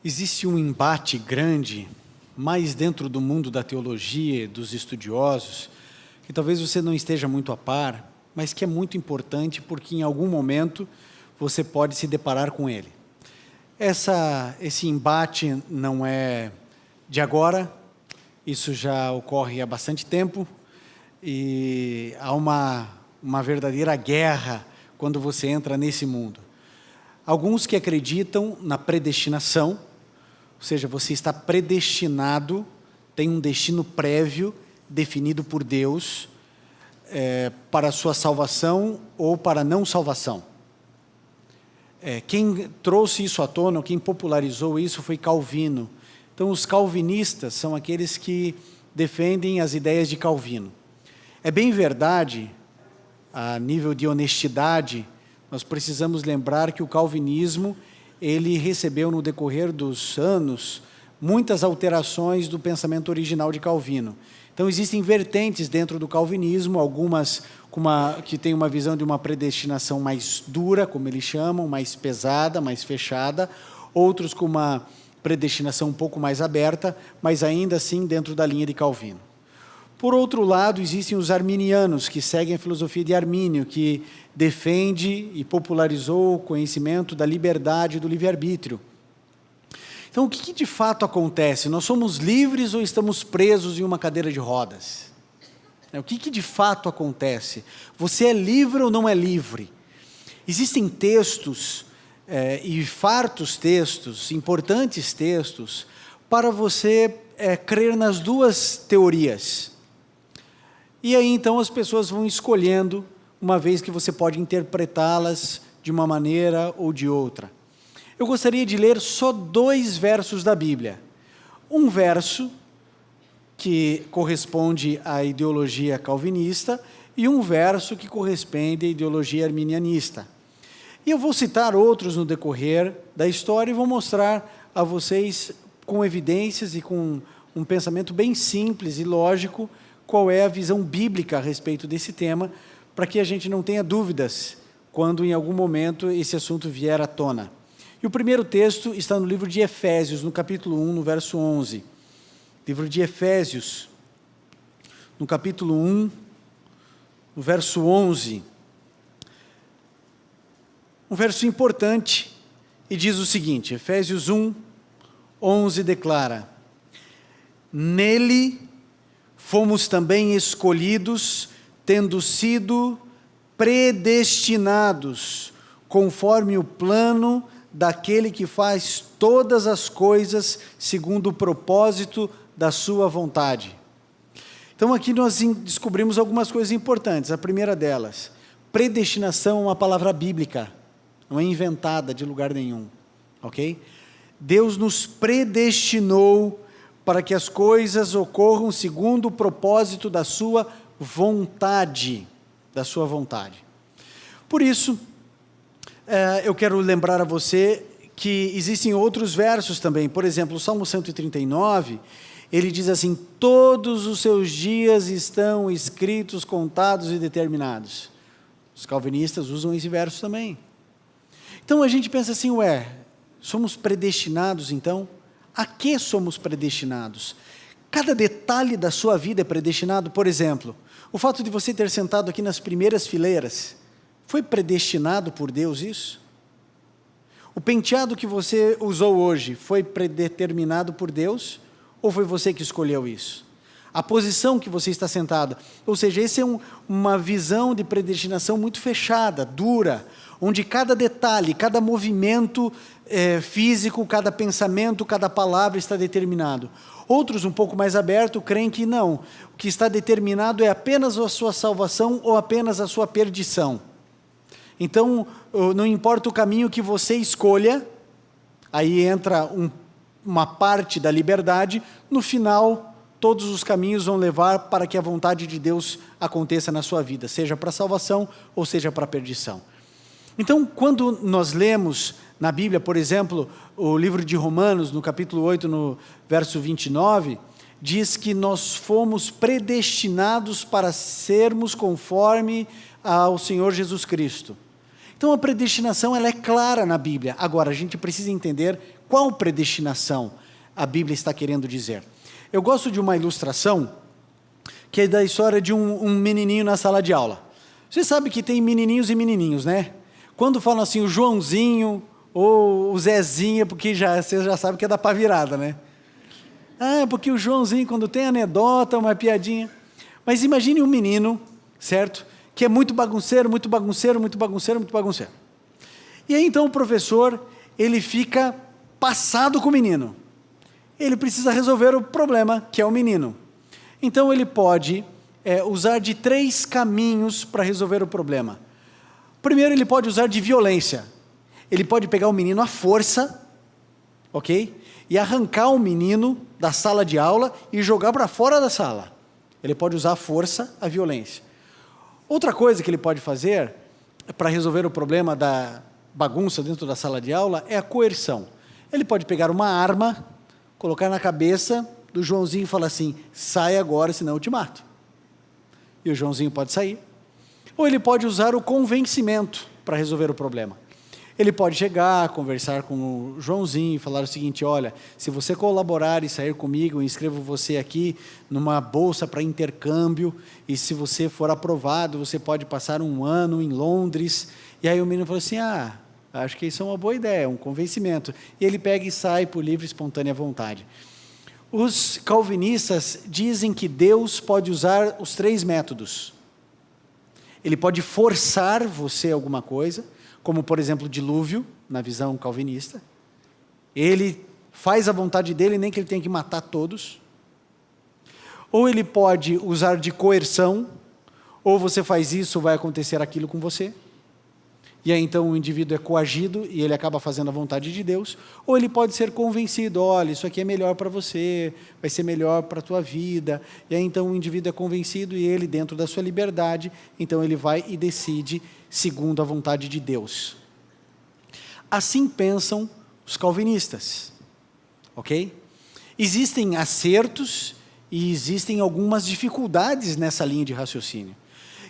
Existe um embate grande, mais dentro do mundo da teologia, dos estudiosos, que talvez você não esteja muito a par, mas que é muito importante porque em algum momento você pode se deparar com ele. Esse embate não é de agora, isso já ocorre há bastante tempo e há uma verdadeira guerra quando você entra nesse mundo. Alguns que acreditam na predestinação, ou seja, você está predestinado, tem um destino prévio definido por Deus para a sua salvação ou para a não salvação. Quem trouxe isso à tona, quem popularizou isso foi Calvino. Então, os calvinistas são aqueles que defendem as ideias de Calvino. É bem verdade, a nível de honestidade, nós precisamos lembrar que o calvinismo, ele recebeu no decorrer dos anos muitas alterações do pensamento original de Calvino. Então, existem vertentes dentro do calvinismo, algumas que têm uma visão de uma predestinação mais dura, como eles chamam, mais pesada, mais fechada, outros com uma predestinação um pouco mais aberta, mas ainda assim dentro da linha de Calvino. Por outro lado, existem os arminianos, que seguem a filosofia de Armínio, que defende e popularizou o conhecimento da liberdade e do livre-arbítrio. Então, o que de fato acontece? Nós somos livres ou estamos presos em uma cadeira de rodas? O que de fato acontece? Você é livre ou não é livre? Existem textos, e fartos textos, importantes textos, para você crer nas duas teorias. E aí, então, as pessoas vão escolhendo, uma vez que você pode interpretá-las de uma maneira ou de outra. Eu gostaria de ler só 2 versos da Bíblia. Um verso que corresponde à ideologia calvinista e um verso que corresponde à ideologia arminianista. E eu vou citar outros no decorrer da história e vou mostrar a vocês, com evidências e com um pensamento bem simples e lógico, qual é a visão bíblica a respeito desse tema, para que a gente não tenha dúvidas quando em algum momento esse assunto vier à tona. E o primeiro texto está no livro de Efésios, no capítulo 1, no verso 11. Livro de Efésios, no capítulo 1, no verso 11. Um verso importante, e diz o seguinte, Efésios 1, 11 declara: Nele fomos também escolhidos, tendo sido predestinados, conforme o plano daquele que faz todas as coisas segundo o propósito da sua vontade. Então, aqui nós descobrimos algumas coisas importantes. A primeira delas, predestinação é uma palavra bíblica, não é inventada de lugar nenhum, ok? Deus nos predestinou para que as coisas ocorram segundo o propósito da sua vontade, Por isso, eu quero lembrar a você que existem outros versos também. Por exemplo, o Salmo 139, ele diz assim: todos os seus dias estão escritos, contados e determinados. Os calvinistas usam esse verso também. Então a gente pensa assim, somos predestinados então? A que somos predestinados? Cada detalhe da sua vida é predestinado. Por exemplo, o fato de você ter sentado aqui nas primeiras fileiras, foi predestinado por Deus isso? O penteado que você usou hoje, foi predeterminado por Deus? Ou foi você que escolheu isso? A posição que você está sentado, ou seja, essa é uma visão de predestinação muito fechada, dura, onde cada detalhe, cada movimento físico, cada pensamento, cada palavra está determinado. Outros, um pouco mais abertos, creem que não, o que está determinado é apenas a sua salvação ou apenas a sua perdição. Então, não importa o caminho que você escolha, aí entra uma parte da liberdade, no final, todos os caminhos vão levar para que a vontade de Deus aconteça na sua vida, seja para a salvação ou seja para a perdição. Então, quando nós lemos na Bíblia, por exemplo, o livro de Romanos, no capítulo 8, no verso 29, diz que nós fomos predestinados para sermos conforme ao Senhor Jesus Cristo. Então, a predestinação ela é clara na Bíblia. Agora, a gente precisa entender Qual predestinação a Bíblia está querendo dizer? Eu gosto de uma ilustração que é da história de um menininho na sala de aula. Você sabe que tem menininhos e menininhos, né? Quando falam assim, o Joãozinho ou o Zezinho, porque você já sabe que é da pá virada, né? Ah, porque o Joãozinho, quando tem anedota, uma piadinha. Mas imagine um menino, certo? Que é muito bagunceiro, muito bagunceiro, muito bagunceiro, muito bagunceiro. E aí então o professor, ele fica passado com o menino. Ele precisa resolver o problema, que é o menino. Então ele pode usar de 3 caminhos para resolver o problema. Primeiro, ele pode usar de violência. Ele pode pegar o menino à força, ok? E arrancar o menino da sala de aula e jogar para fora da sala. Ele pode usar a força, a violência. Outra coisa que ele pode fazer para resolver o problema da bagunça dentro da sala de aula é a coerção. Ele pode pegar uma arma, colocar na cabeça do Joãozinho e falar assim, sai agora, senão eu te mato. E o Joãozinho pode sair. Ou ele pode usar o convencimento para resolver o problema. Ele pode chegar, conversar com o Joãozinho e falar o seguinte, olha, se você colaborar e sair comigo, eu inscrevo você aqui numa bolsa para intercâmbio, e se você for aprovado, você pode passar 1 ano em Londres. E aí o menino falou assim, acho que isso é uma boa ideia, um convencimento. E ele pega e sai por livre e espontânea vontade. Os calvinistas dizem que Deus pode usar os 3 métodos. Ele pode forçar você a alguma coisa, como por exemplo o dilúvio, na visão calvinista. Ele faz a vontade dele, nem que ele tenha que matar todos. Ou ele pode usar de coerção, ou você faz isso, vai acontecer aquilo com você. E aí então o indivíduo é coagido e ele acaba fazendo a vontade de Deus. Ou ele pode ser convencido, olha, isso aqui é melhor para você, vai ser melhor para a tua vida. E aí então o indivíduo é convencido e ele, dentro da sua liberdade, então ele vai e decide segundo a vontade de Deus. Assim pensam os calvinistas, ok? Existem acertos e existem algumas dificuldades nessa linha de raciocínio.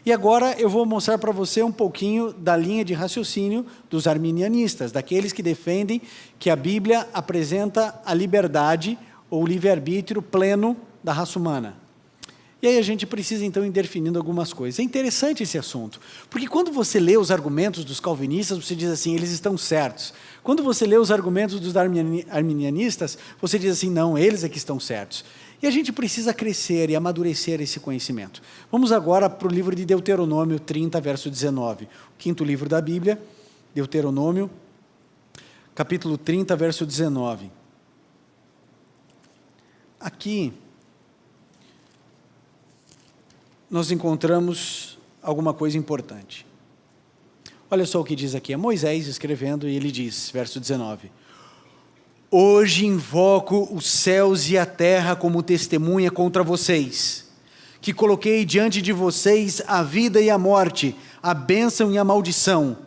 E agora eu vou mostrar para você um pouquinho da linha de raciocínio dos arminianistas, daqueles que defendem que a Bíblia apresenta a liberdade ou livre-arbítrio pleno da raça humana. E aí a gente precisa então ir definindo algumas coisas. É interessante esse assunto, porque quando você lê os argumentos dos calvinistas, você diz assim, eles estão certos. Quando você lê os argumentos dos arminianistas, você diz assim, não, eles é que estão certos. E a gente precisa crescer e amadurecer esse conhecimento. Vamos agora para o livro de Deuteronômio 30, verso 19. O 5º livro da Bíblia, Deuteronômio, capítulo 30, verso 19. Aqui, nós encontramos alguma coisa importante. Olha só o que diz aqui, é Moisés escrevendo e ele diz, verso 19. Hoje invoco os céus e a terra como testemunha contra vocês, que coloquei diante de vocês a vida e a morte, a bênção e a maldição.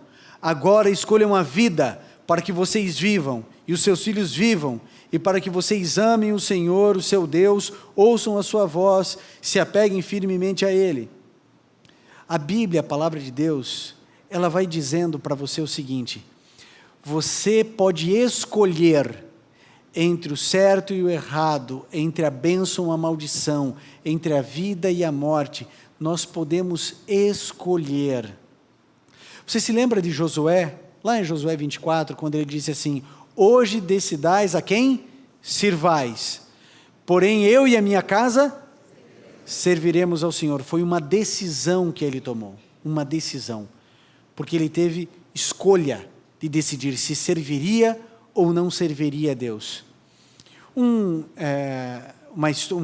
Agora escolham a vida para que vocês vivam e os seus filhos vivam, e para que vocês amem o Senhor, o seu Deus, ouçam a sua voz, se apeguem firmemente a Ele. A Bíblia, a palavra de Deus, ela vai dizendo para você o seguinte, você pode escolher entre o certo e o errado, entre a bênção e a maldição, entre a vida e a morte, nós podemos escolher. Você se lembra de Josué? Lá em Josué 24, quando ele disse assim, hoje decidais a quem sirvais, porém eu e a minha casa serviremos ao Senhor. Foi uma decisão que ele tomou, uma decisão, porque ele teve escolha de decidir se serviria ou não serviria a Deus. Um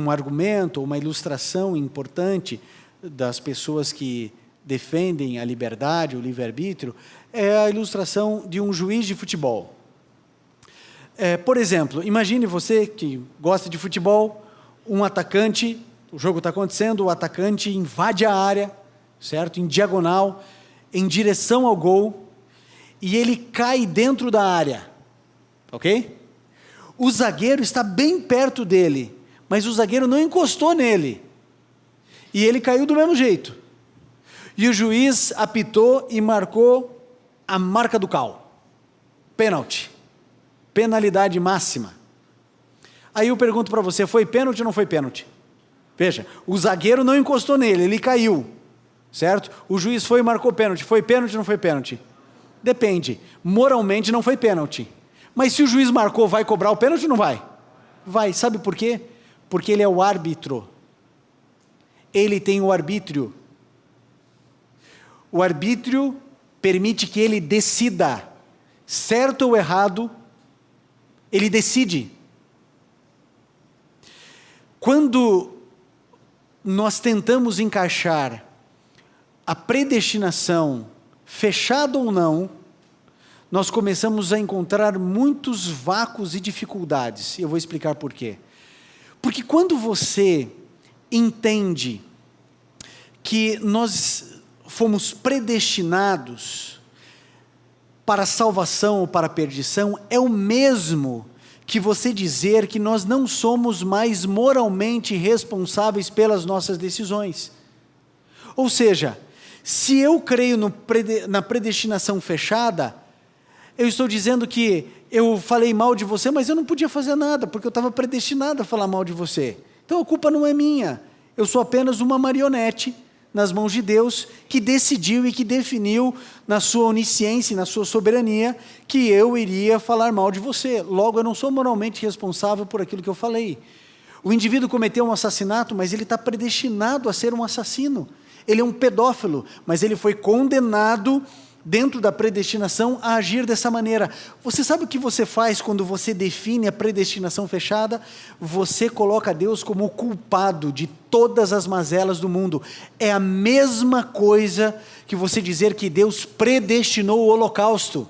argumento, uma ilustração importante das pessoas que defendem a liberdade, o livre-arbítrio, é a ilustração de um juiz de futebol. Por exemplo, imagine você que gosta de futebol, um atacante, o jogo está acontecendo, o atacante invade a área, certo? Em diagonal, em direção ao gol, e ele cai dentro da área, ok? O zagueiro está bem perto dele, mas o zagueiro não encostou nele, e ele caiu do mesmo jeito. E o juiz apitou e marcou a marca do cal, pênalti. penalidade máxima. Aí eu pergunto para você, foi pênalti ou não foi pênalti? Veja, o zagueiro não encostou nele, ele caiu, certo? O juiz foi e marcou pênalti, foi pênalti ou não foi pênalti? Depende, moralmente não foi pênalti. Mas se o juiz marcou, vai cobrar o pênalti ou não vai? Vai, sabe por quê? Porque ele é o árbitro. Ele tem o arbítrio. O arbítrio permite que ele decida, certo ou errado, ele decide. Quando nós tentamos encaixar a predestinação, fechada ou não, nós começamos a encontrar muitos vácuos e dificuldades. E eu vou explicar por quê. Porque quando você entende que nós fomos predestinados para a salvação ou para a perdição, é o mesmo que você dizer que nós não somos mais moralmente responsáveis pelas nossas decisões. Ou seja, se eu creio na predestinação fechada, eu estou dizendo que eu falei mal de você, mas eu não podia fazer nada, porque eu estava predestinado a falar mal de você. Então a culpa não é minha, eu sou apenas uma marionete nas mãos de Deus, que decidiu e que definiu na sua onisciência, na sua soberania, que eu iria falar mal de você. Logo, eu não sou moralmente responsável por aquilo que eu falei. O indivíduo cometeu um assassinato, mas ele está predestinado a ser um assassino. Ele é um pedófilo, mas ele foi condenado dentro da predestinação a agir dessa maneira. Você sabe o que você faz quando você define a predestinação fechada? Você coloca Deus como o culpado de todas as mazelas do mundo. É a mesma coisa que você dizer que Deus predestinou o holocausto.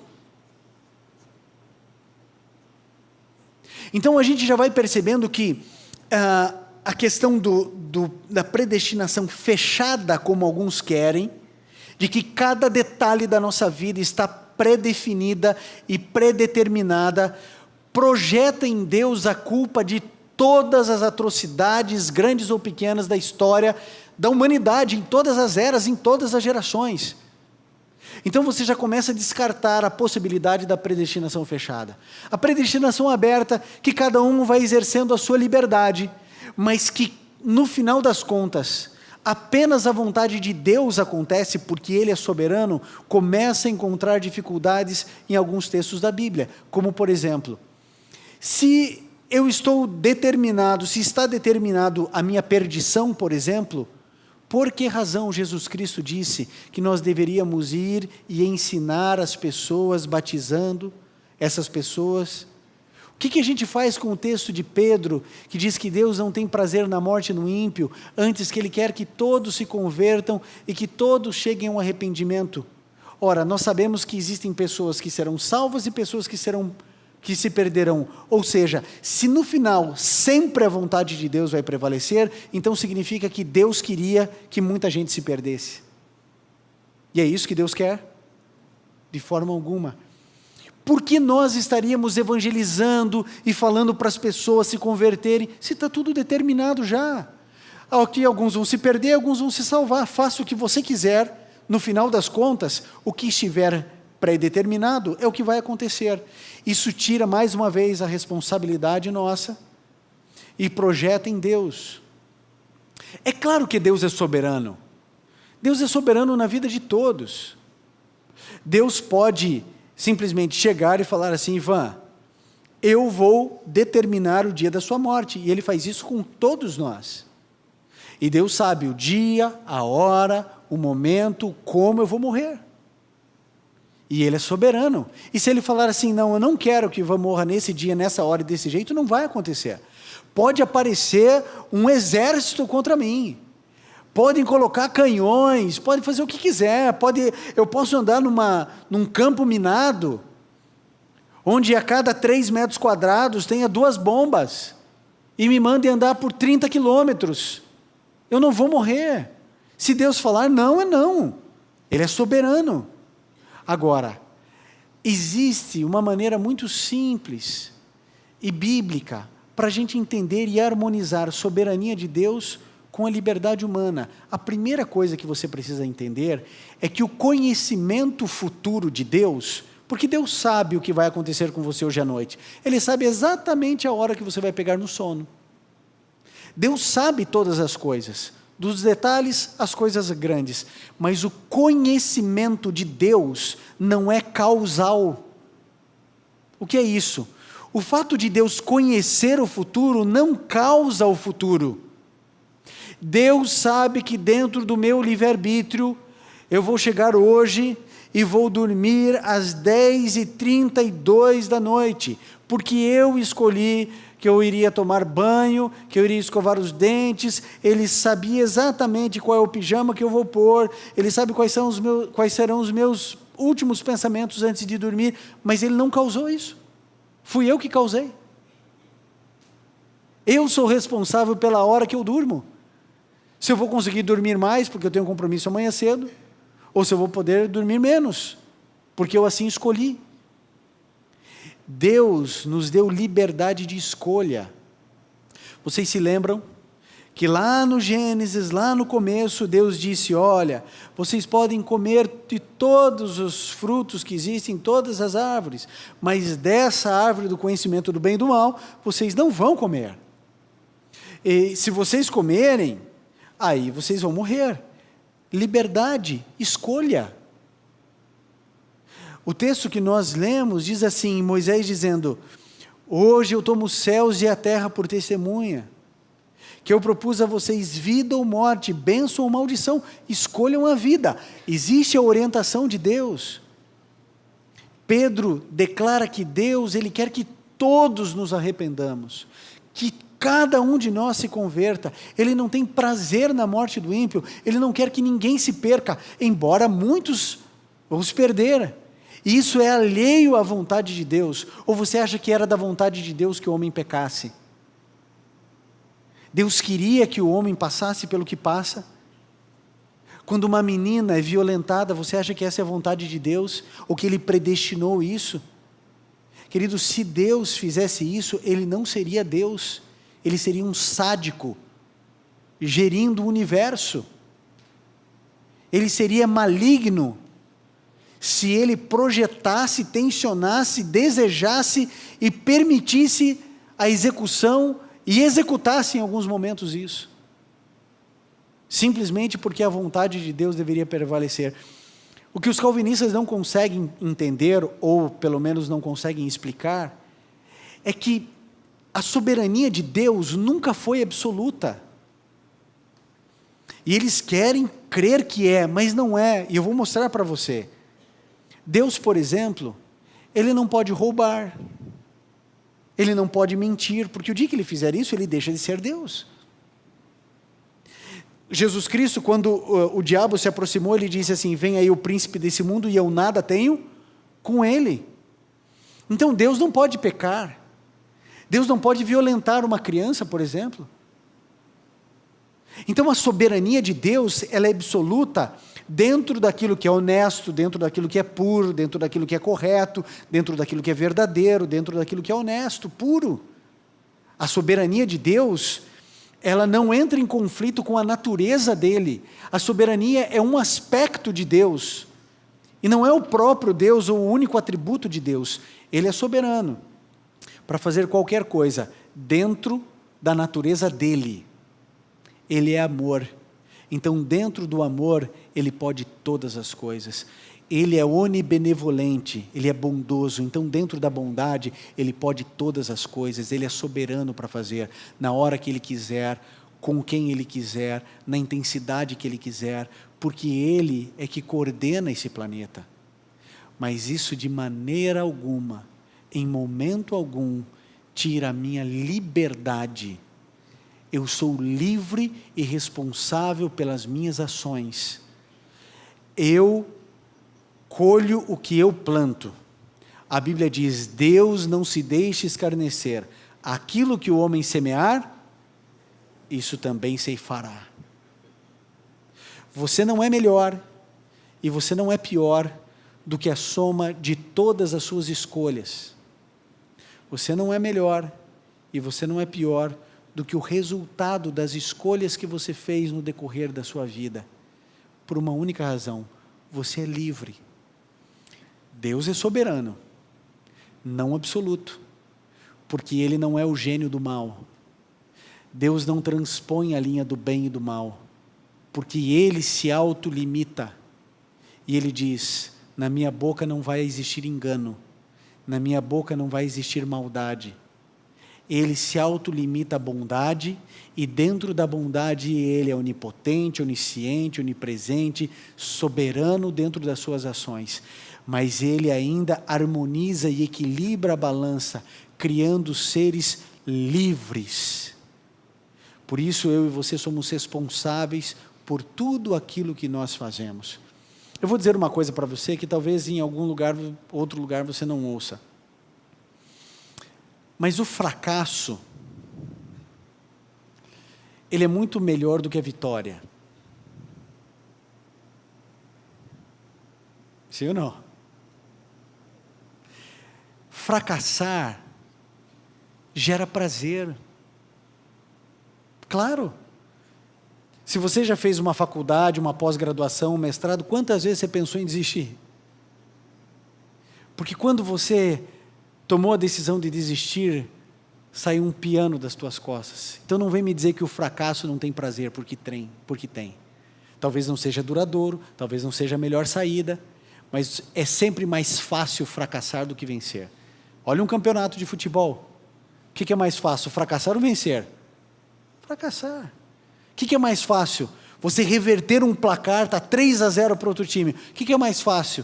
Então a gente já vai percebendo que a questão da predestinação fechada, como alguns querem, de que cada detalhe da nossa vida está predefinida e predeterminada, projeta em Deus a culpa de todas as atrocidades, grandes ou pequenas, da história da humanidade, em todas as eras, em todas as gerações. Então você já começa a descartar a possibilidade da predestinação fechada. A predestinação aberta, que cada um vai exercendo a sua liberdade, mas que no final das contas, apenas a vontade de Deus acontece, porque Ele é soberano, começa a encontrar dificuldades em alguns textos da Bíblia, como por exemplo, se eu estou determinado, se está determinado a minha perdição, por exemplo, por que razão Jesus Cristo disse que nós deveríamos ir e ensinar as pessoas, batizando essas pessoas? O que a gente faz com o texto de Pedro, que diz que Deus não tem prazer na morte no ímpio, antes que Ele quer que todos se convertam e que todos cheguem a um arrependimento? Ora, nós sabemos que existem pessoas que serão salvas e pessoas que se perderão. Ou seja, se no final sempre a vontade de Deus vai prevalecer, então significa que Deus queria que muita gente se perdesse. E é isso que Deus quer? De forma alguma. Por que nós estaríamos evangelizando e falando para as pessoas se converterem, se está tudo determinado já? Aqui alguns vão se perder, alguns vão se salvar. Faça o que você quiser, no final das contas, o que estiver pré-determinado é o que vai acontecer. Isso tira mais uma vez a responsabilidade nossa e projeta em Deus. É claro que Deus é soberano. Deus é soberano na vida de todos. Deus pode simplesmente chegar e falar assim: Ivan, eu vou determinar o dia da sua morte. E Ele faz isso com todos nós. E Deus sabe o dia, a hora, o momento, como eu vou morrer. E Ele é soberano. E se Ele falar assim: não, eu não quero que Ivan morra nesse dia, nessa hora e desse jeito, não vai acontecer. Pode aparecer um exército contra mim. Podem colocar canhões, pode fazer o que quiser, eu posso andar num campo minado, onde a cada 3 metros quadrados tenha 2 bombas, e me mandem andar por 30 quilômetros, eu não vou morrer. Se Deus falar não, é não, Ele é soberano. Agora, existe uma maneira muito simples e bíblica, para a gente entender e harmonizar a soberania de Deus com a liberdade humana. A primeira coisa que você precisa entender é que o conhecimento futuro de Deus, Porque Deus sabe o que vai acontecer com você hoje à noite. Ele sabe exatamente a hora que você vai pegar no sono. Deus sabe todas as coisas, dos detalhes às coisas grandes, mas o conhecimento de Deus não é causal. O que é isso? O fato de Deus conhecer o futuro não causa o futuro. Deus sabe que dentro do meu livre-arbítrio, eu vou chegar hoje e vou dormir às 10h32 da noite, porque eu escolhi que eu iria tomar banho, que eu iria escovar os dentes. Ele sabia exatamente qual é o pijama que eu vou pôr, ele sabe quais serão os meus últimos pensamentos antes de dormir, mas ele não causou isso. Fui eu que causei. Eu sou responsável pela hora que eu durmo. Se eu vou conseguir dormir mais, porque eu tenho um compromisso amanhã cedo, ou se eu vou poder dormir menos, porque eu assim escolhi. Deus nos deu liberdade de escolha. Vocês se lembram que lá no Gênesis, lá no começo, Deus disse: olha, vocês podem comer de todos os frutos que existem, todas as árvores, mas dessa árvore do conhecimento do bem e do mal, vocês não vão comer. E se vocês comerem, aí vocês vão morrer. Liberdade, escolha. O texto que nós lemos diz assim, Moisés dizendo: hoje eu tomo os céus e a terra por testemunha, que eu propus a vocês vida ou morte, bênção ou maldição, escolham a vida. Existe a orientação de Deus. Pedro declara que Deus, Ele quer que todos nos arrependamos, que cada um de nós se converta. Ele não tem prazer na morte do ímpio, Ele não quer que ninguém se perca, embora muitos vão se perder. E isso é alheio à vontade de Deus. Ou você acha que era da vontade de Deus que o homem pecasse? Deus queria que o homem passasse pelo que passa? Quando uma menina é violentada, você acha que essa é a vontade de Deus? Ou que Ele predestinou isso? Querido, se Deus fizesse isso, Ele não seria Deus. Ele seria um sádico, gerindo o universo. Ele seria maligno, se Ele projetasse, tensionasse, desejasse e permitisse a execução e executasse em alguns momentos isso. Simplesmente porque a vontade de Deus deveria prevalecer. O que os calvinistas não conseguem entender, ou pelo menos não conseguem explicar, é que a soberania de Deus nunca foi absoluta. E eles querem crer que é, mas não é, e eu vou mostrar para você. Deus, por exemplo, Ele não pode roubar, Ele não pode mentir, porque o dia que Ele fizer isso, Ele deixa de ser Deus. Jesus Cristo, quando o diabo se aproximou, Ele disse assim: vem aí o príncipe desse mundo e eu nada tenho com ele. Então Deus não pode pecar, Deus não pode violentar uma criança, por exemplo. Então a soberania de Deus, ela é absoluta, dentro daquilo que é honesto, dentro daquilo que é puro, dentro daquilo que é correto, dentro daquilo que é verdadeiro, dentro daquilo que é honesto, puro. A soberania de Deus, ela não entra em conflito com a natureza dele. A soberania é um aspecto de Deus, e não é o próprio Deus ou o único atributo de Deus. Ele é soberano para fazer qualquer coisa dentro da natureza dele. Ele é amor. Então, dentro do amor, Ele pode todas as coisas. Ele é onibenevolente, Ele é bondoso. Então, dentro da bondade, Ele pode todas as coisas. Ele é soberano para fazer, na hora que Ele quiser, com quem Ele quiser, na intensidade que Ele quiser, porque Ele é que coordena esse planeta. Mas isso de maneira alguma, em momento algum, tira a minha liberdade. Eu sou livre e responsável pelas minhas ações. Eu colho o que eu planto. A Bíblia diz: Deus não se deixe escarnecer. Aquilo que o homem semear, isso também ceifará. Você não é melhor e você não é pior do que a soma de todas as suas escolhas. Você não é melhor e você não é pior do que o resultado das escolhas que você fez no decorrer da sua vida, por uma única razão: você é livre. Deus é soberano, não absoluto, porque Ele não é o gênio do mal. Deus não transpõe a linha do bem e do mal, porque Ele se autolimita. E Ele diz: na minha boca não vai existir engano, na minha boca não vai existir maldade. Ele se autolimita à bondade, e dentro da bondade Ele é onipotente, onisciente, onipresente, soberano dentro das suas ações. Mas Ele ainda harmoniza e equilibra a balança, criando seres livres. Por isso eu e você somos responsáveis por tudo aquilo que nós fazemos. Eu vou dizer uma coisa para você que talvez em algum lugar, outro lugar você não ouça. Mas o fracasso, ele é muito melhor do que a vitória. Sim ou não? Fracassar gera prazer. Claro. Se você já fez uma faculdade, uma pós-graduação, um mestrado, quantas vezes você pensou em desistir? Porque quando você tomou a decisão de desistir, saiu um piano das tuas costas. Então não vem me dizer que o fracasso não tem prazer, porque tem. Talvez não seja duradouro, talvez não seja a melhor saída, mas é sempre mais fácil fracassar do que vencer. Olha um campeonato de futebol. O que é mais fácil, fracassar ou vencer? Fracassar. O que é mais fácil? Você reverter um placar, está 3-0 para outro time. O que é mais fácil?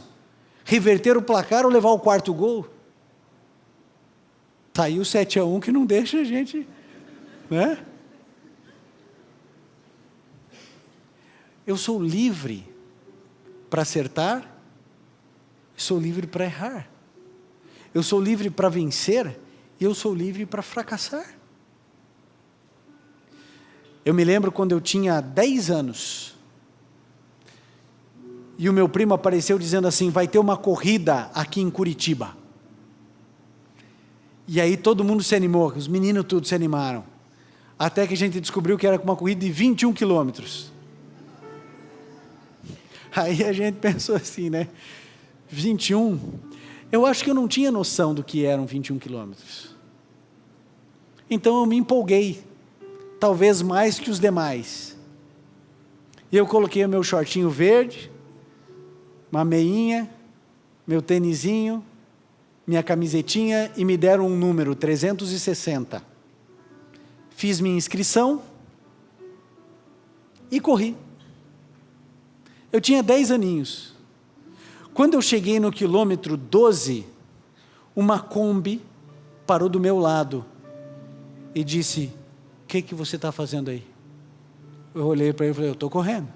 Reverter o placar ou levar o quarto gol? Está aí o 7-1 que não deixa a gente, né? Eu sou livre para acertar, sou livre para errar. Eu sou livre para vencer e eu sou livre para fracassar. Eu me lembro quando eu tinha 10 anos, e o meu primo apareceu dizendo assim: vai ter uma corrida aqui em Curitiba. E aí todo mundo se animou, os meninos tudo se animaram, até que a gente descobriu que era uma corrida de 21 quilômetros. Aí a gente pensou assim, né, 21, eu acho que eu não tinha noção do que eram 21 quilômetros. Então eu me empolguei, talvez mais que os demais. E eu coloquei o meu shortinho verde, uma meinha, meu tênisinho, minha camisetinha, e me deram um número, 360. Fiz minha inscrição e corri. Eu tinha 10 aninhos. Quando eu cheguei no quilômetro 12, uma Kombi parou do meu lado e disse: o que você está fazendo aí? Eu olhei para ele e falei: eu estou correndo.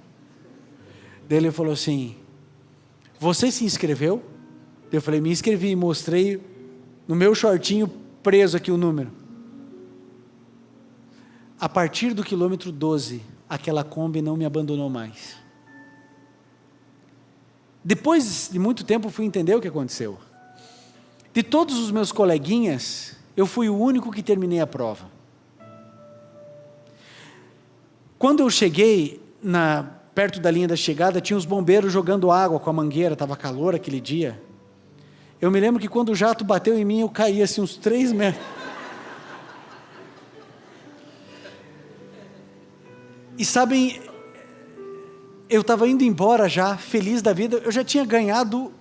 Daí ele falou assim: você se inscreveu? Eu falei: me inscrevi, e mostrei no meu shortinho preso aqui o número. A partir do quilômetro 12, aquela Kombi não me abandonou mais. Depois de muito tempo fui entender o que aconteceu. De todos os meus coleguinhas, eu fui o único que terminei a prova. Quando eu cheguei perto da linha da chegada, tinha os bombeiros jogando água com a mangueira, estava calor aquele dia. Eu me lembro que quando o jato bateu em mim, eu caí assim uns 3 metros. E sabem, eu estava indo embora já, feliz da vida, eu já tinha ganhado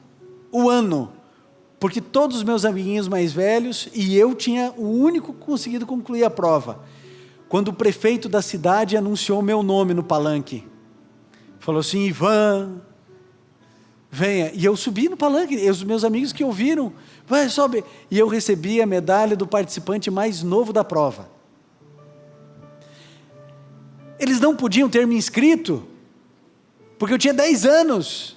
o ano, porque todos os meus amiguinhos mais velhos e eu tinha o único conseguido concluir a prova. Quando o prefeito da cidade anunciou meu nome no palanque, falou assim: Ivan, venha. E eu subi no palanque, e os meus amigos que ouviram, vai, sobe. E eu recebi a medalha do participante mais novo da prova. Eles não podiam ter me inscrito, porque eu tinha 10 anos.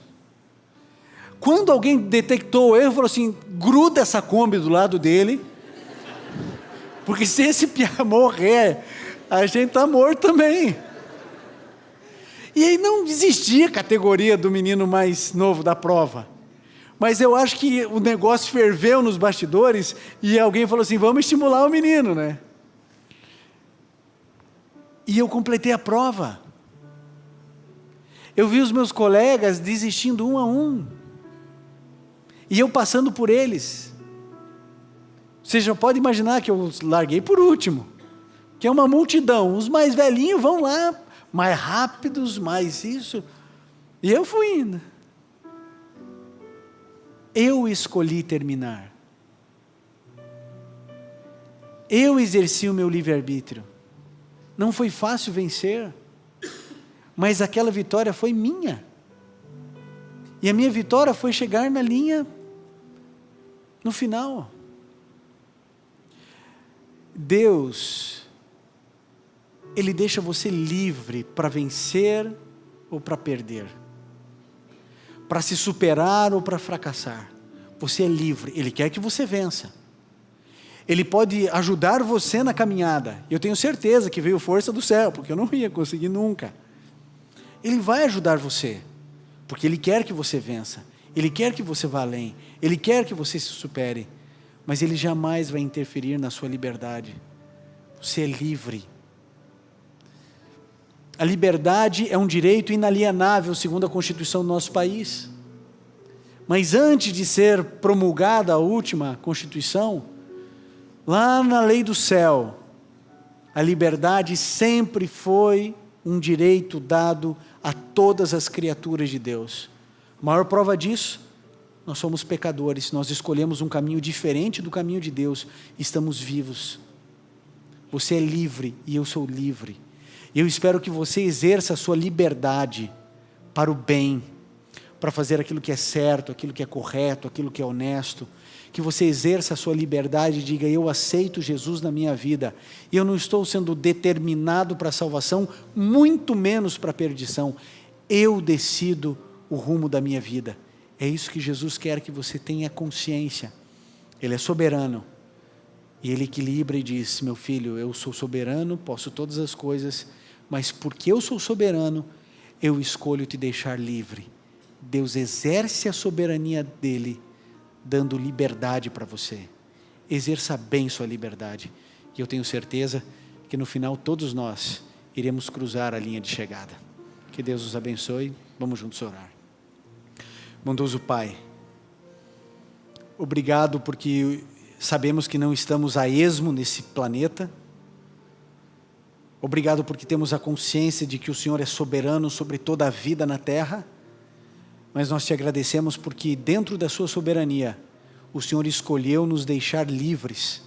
Quando alguém detectou o erro, falou assim: gruda essa Kombi do lado dele, porque se esse piá morrer, a gente está morto também. E aí não existia a categoria do menino mais novo da prova. Mas eu acho que o negócio ferveu nos bastidores e alguém falou assim: vamos estimular o menino, né? E eu completei a prova. Eu vi os meus colegas desistindo um a um. e eu passando por eles. Você já pode imaginar que eu larguei por último, que é uma multidão, os mais velhinhos vão lá, mais rápidos, mais isso, e eu fui indo. Eu escolhi terminar. Eu exerci o meu livre-arbítrio. Não foi fácil vencer, mas aquela vitória foi minha. E a minha vitória foi chegar na linha, no final. Deus, Ele deixa você livre para vencer ou para perder, para se superar ou para fracassar. Você é livre, Ele quer que você vença. Ele pode ajudar você na caminhada. Eu tenho certeza que veio força do céu, porque eu não ia conseguir nunca. Ele vai ajudar você, porque Ele quer que você vença. Ele quer que você vá além. Ele quer que você se supere. Mas Ele jamais vai interferir na sua liberdade. Você é livre. A liberdade é um direito inalienável, segundo a Constituição do nosso país. Mas antes de ser promulgada a última Constituição, lá na lei do céu, a liberdade sempre foi um direito dado a todas as criaturas de Deus. A maior prova disso, nós somos pecadores, nós escolhemos um caminho diferente do caminho de Deus, estamos vivos. Você é livre e eu sou livre. E eu espero que você exerça a sua liberdade para o bem, para fazer aquilo que é certo, aquilo que é correto, aquilo que é honesto. Que você exerça a sua liberdade e diga: eu aceito Jesus na minha vida. E eu não estou sendo determinado para a salvação, muito menos para a perdição. Eu decido o rumo da minha vida. É isso que Jesus quer que você tenha consciência. Ele é soberano. E Ele equilibra e diz: meu filho, eu sou soberano, posso todas as coisas, mas porque eu sou soberano, eu escolho te deixar livre. Deus exerce a soberania dEle, dando liberdade para você. Exerça bem sua liberdade. E eu tenho certeza que no final todos nós iremos cruzar a linha de chegada. Que Deus os abençoe. Vamos juntos orar. Bondoso Pai, obrigado porque sabemos que não estamos a esmo nesse planeta. Obrigado porque temos a consciência de que o Senhor é soberano sobre toda a vida na terra. Mas nós te agradecemos porque dentro da sua soberania, o Senhor escolheu nos deixar livres.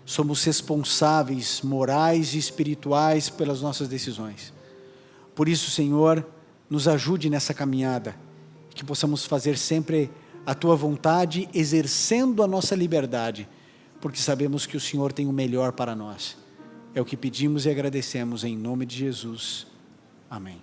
Somos responsáveis, morais e espirituais pelas nossas decisões. Por isso, Senhor, nos ajude nessa caminhada, que possamos fazer sempre a Tua vontade, exercendo a nossa liberdade, porque sabemos que o Senhor tem o melhor para nós. É o que pedimos e agradecemos em nome de Jesus. Amém.